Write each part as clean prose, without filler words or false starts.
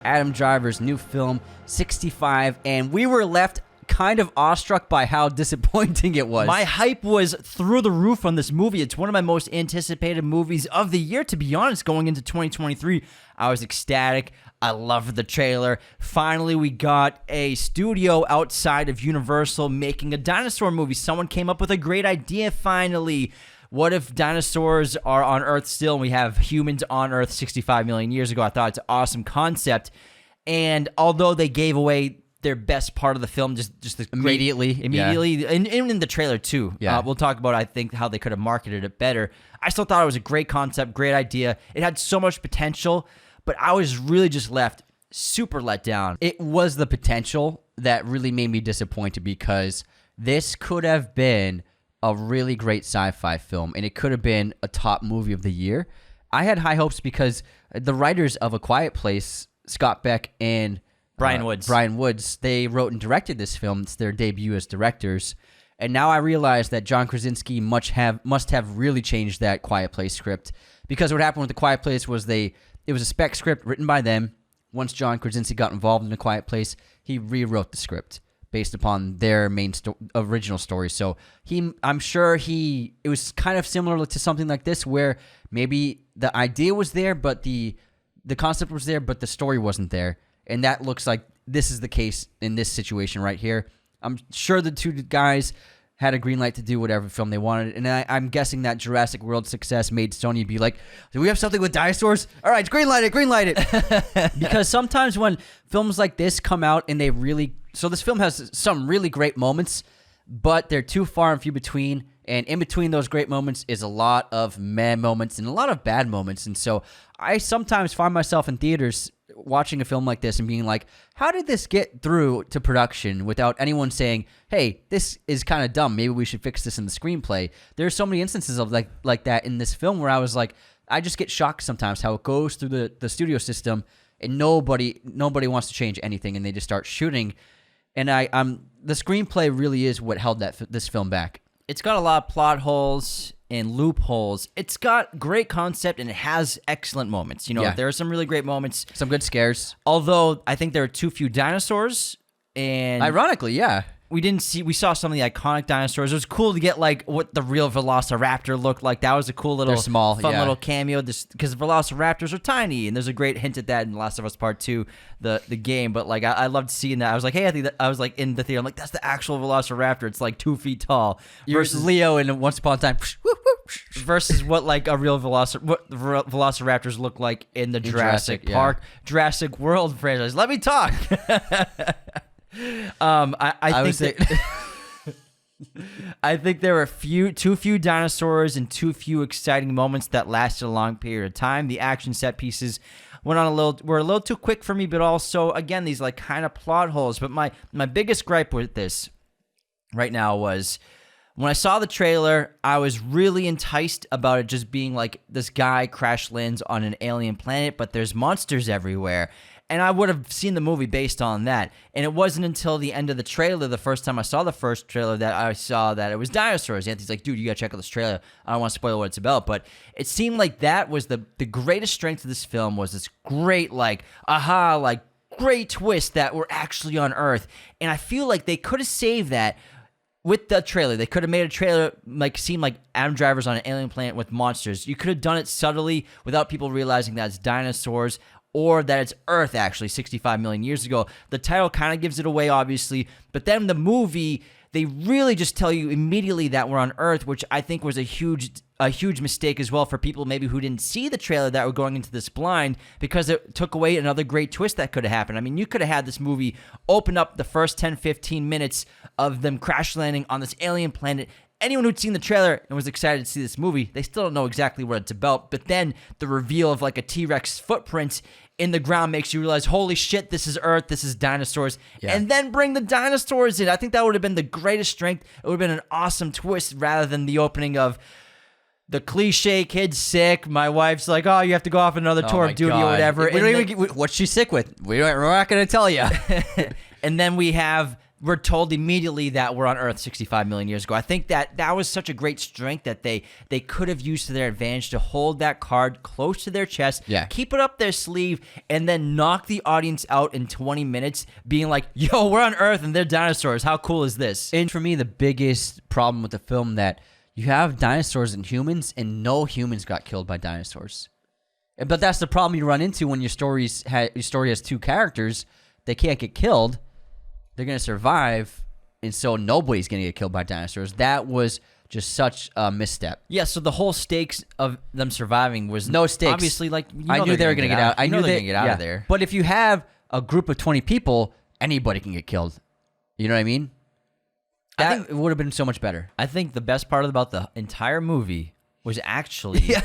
Adam Driver's new film, 65, and we were left kind of awestruck by how disappointing it was. My hype was through the roof on this movie. It's one of my most anticipated movies of the year, to be honest, going into 2023. I was ecstatic. I loved the trailer. Finally, we got a studio outside of Universal making a dinosaur movie. Someone came up with a great idea finally. What if dinosaurs are on Earth still and we have humans on Earth 65 million years ago? I thought it's an awesome concept. And although they gave away their best part of the film just Immediately, and in the trailer too. We'll talk about, I think, how they could have marketed it better. I still thought it was a great concept, great idea. It had so much potential, but I was really just left super let down. It was the potential that really made me disappointed, because this could have been a really great sci-fi film, and it could have been a top movie of the year. I had high hopes because the writers of A Quiet Place, Scott Beck and Brian Woods, they wrote and directed this film. It's their debut as directors. And now I realize that John Krasinski must have really changed that Quiet Place script, because what happened with The Quiet Place was it was a spec script written by them. Once John Krasinski got involved in A Quiet Place, he rewrote the script based upon their main original story. So I'm sure it was kind of similar to something like this, where maybe the idea was there, but the concept was there, but the story wasn't there. And that looks like this is the case in this situation right here. I'm sure the two guys had a green light to do whatever film they wanted. And I'm guessing that Jurassic World success made Sony be like, do we have something with dinosaurs? All right, green light it. Because sometimes when films like this come out and so this film has some really great moments, but they're too far and few between. And in between those great moments is a lot of meh moments and a lot of bad moments. And so I sometimes find myself in theaters watching a film like this and being like, how did this get through to production without anyone saying, hey, this is kind of dumb, maybe we should fix this in the screenplay? There's so many instances of like that in this film where I was like, I just get shocked sometimes how it goes through the studio system and nobody wants to change anything, and they just start shooting. And the screenplay really is what held this film back. It's got a lot of plot holes and loopholes. It's got great concept, and it has excellent moments. There are some really great moments. Some good scares. Although I think there are too few dinosaurs. And ironically, yeah. We saw some of the iconic dinosaurs. It was cool to get like what the real Velociraptor looked like. That was a cool little fun little cameo, because Velociraptors are tiny, and there's a great hint at that in Last of Us Part 2, the game. But like I loved seeing that. I was like, hey, I was like in the theater, I'm like, that's the actual Velociraptor. It's like 2 feet tall. Versus Leo in Once Upon a Time. Versus what like a real Velociraptors look like in the Jurassic Park, Jurassic World franchise. Let me talk. I think there were too few dinosaurs and too few exciting moments that lasted a long period of time. The action set pieces were a little too quick for me, but also again these like kind of plot holes. But my biggest gripe with this right now was, when I saw the trailer, I was really enticed about it just being like this guy crash lands on an alien planet, but there's monsters everywhere. And I would have seen the movie based on that. And it wasn't until the end of the trailer, the first time I saw the first trailer, that I saw that it was dinosaurs. Anthony's like, dude, you got to check out this trailer. I don't want to spoil what it's about. But it seemed like that was the greatest strength of this film, was this great, like, great twist that we're actually on Earth. And I feel like they could have saved that with the trailer. They could have made a trailer seem like Adam Driver's on an alien planet with monsters. You could have done it subtly without people realizing that it's dinosaurs, or that it's Earth actually 65 million years ago. The title kind of gives it away, obviously, but then the movie, they really just tell you immediately that we're on Earth, which I think was a huge mistake as well for people maybe who didn't see the trailer that were going into this blind, because it took away another great twist that could have happened. I mean, you could have had this movie open up the first 10-15 minutes of them crash landing on this alien planet. Anyone who'd seen the trailer and was excited to see this movie, they still don't know exactly what it's about. But then the reveal of like a T-Rex footprint in the ground makes you realize, holy shit, this is Earth, this is dinosaurs. Yeah. And then bring the dinosaurs in. I think that would have been the greatest strength. It would have been an awesome twist, rather than the opening of the cliche kid's sick. My wife's like, oh, you have to go off another tour of duty or whatever. What's she sick with? We're not going to tell you. And then we have we're told immediately that we're on Earth 65 million years ago. I think that was such a great strength that they could have used to their advantage to hold that card close to their chest, Yeah. keep it up their sleeve, and then knock the audience out in 20 minutes being like, yo, we're on Earth and they're dinosaurs. How cool is this? And for me, the biggest problem with the film that you have dinosaurs and humans, and no humans got killed by dinosaurs. But that's the problem you run into when your story has two characters. They can't get killed. They're going to survive, and so nobody's going to get killed by dinosaurs. That was just such a misstep. Yeah, so the whole stakes of them surviving was No stakes. Obviously, like, I knew they were going to get out. I knew they were they going to get out yeah. of there. But if you have a group of 20 people, anybody can get killed. You know what I mean? I That think- would have been so much better. I think the best part about the entire movie was actually I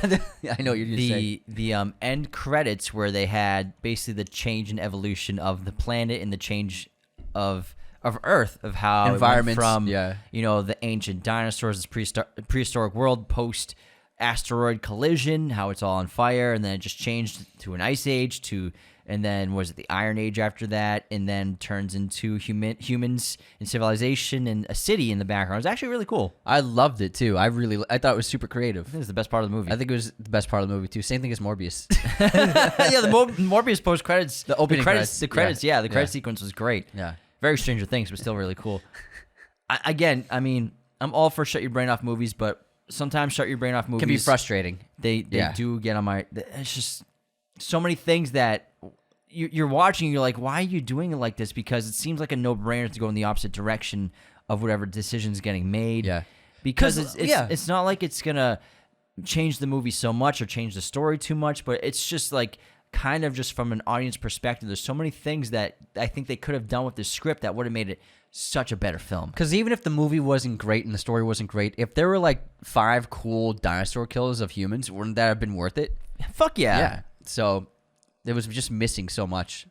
know what you're going to say. the end credits where they had basically the change and evolution of the planet and the change of Earth, of how Environments, it went from yeah. the ancient dinosaurs, this prehistoric world post asteroid collision, how it's all on fire, and then it just changed to an ice age, and then was it the Iron Age after that, and then turns into humans and civilization and a city in the background. It was actually really cool. I loved it too. I thought it was super creative. I think it's the best part of the movie. I think it was the best part of the movie too. Same thing as Morbius. Yeah, the Morbius post credits, The opening credits. the credits, yeah, the credit Yeah. sequence was great. Yeah. Very Stranger Things, but still really cool. I mean, I'm all for shut your brain off movies, but sometimes shut your brain off movies Can be frustrating. They Yeah. do get on my. It's just so many things that you're watching. You're like, why are you doing it like this? Because it seems like a no-brainer to go in the opposite direction of whatever decision's getting made. Yeah. because 'Cause, it's not like it's gonna change the movie so much or change the story too much, but it's just like kind of just from an audience perspective. There's so many things that I think they could have done with this script that would have made it such a better film. Because even if the movie wasn't great and the story wasn't great, if there were like 5 cool dinosaur kills of humans, wouldn't that have been worth it? Fuck yeah. So it was just missing so much.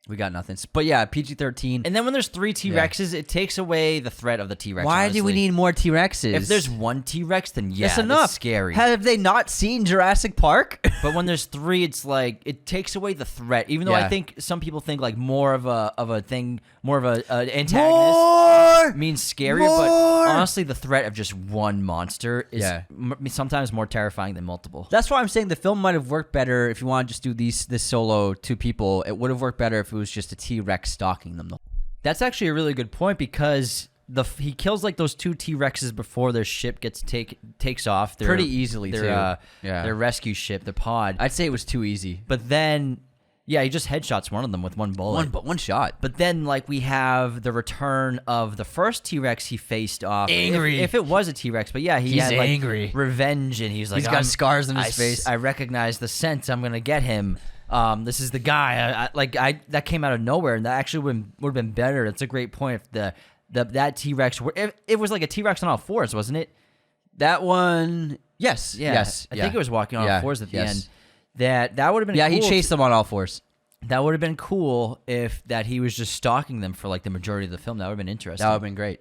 We got nothing. But yeah, PG-13. And then when there's 3 T-Rexes, it takes away the threat of the T-Rex. Why do we honestly. need more T-Rexes? If there's 1 T-Rex, then yeah, that's enough. scary. Have they not seen Jurassic Park? But when there's 3, it's like it takes away the threat. Even though I Yeah. think some people think like more of a thing, more of a antagonist More! means scarier. More! But honestly, the threat of just one monster is Yeah. sometimes more terrifying than multiple. That's why I'm saying the film might have worked better if you want to just do this solo 2 people. It would have worked better if it was just a T-Rex stalking them. That's actually a really good point because he kills like those 2 T-Rexes before their ship takes off. Pretty easily, their, too. Yeah. Their rescue ship, their pod. I'd say it was too easy. But then, yeah, he just headshots one of them with one bullet. One shot. But then, like, we have the return of the first T-Rex he faced off. Angry. If it was a T-Rex, but yeah, He's had, like, angry. revenge, and he's like, He's got scars on his face. I recognize the scent. I'm gonna get him. This is the guy. That came out of nowhere, and that actually would have been better. That's a great point. If that T-Rex, if it was like a T-Rex on all 4s, wasn't it? That one, yes. Yeah. Yes. I yeah. think it was walking on all Yeah, 4s at the yes. end. That would have been Yeah, cool he chased them on all 4s. That would have been cool if he was just stalking them for like the majority of the film. That would have been interesting. That would have been great.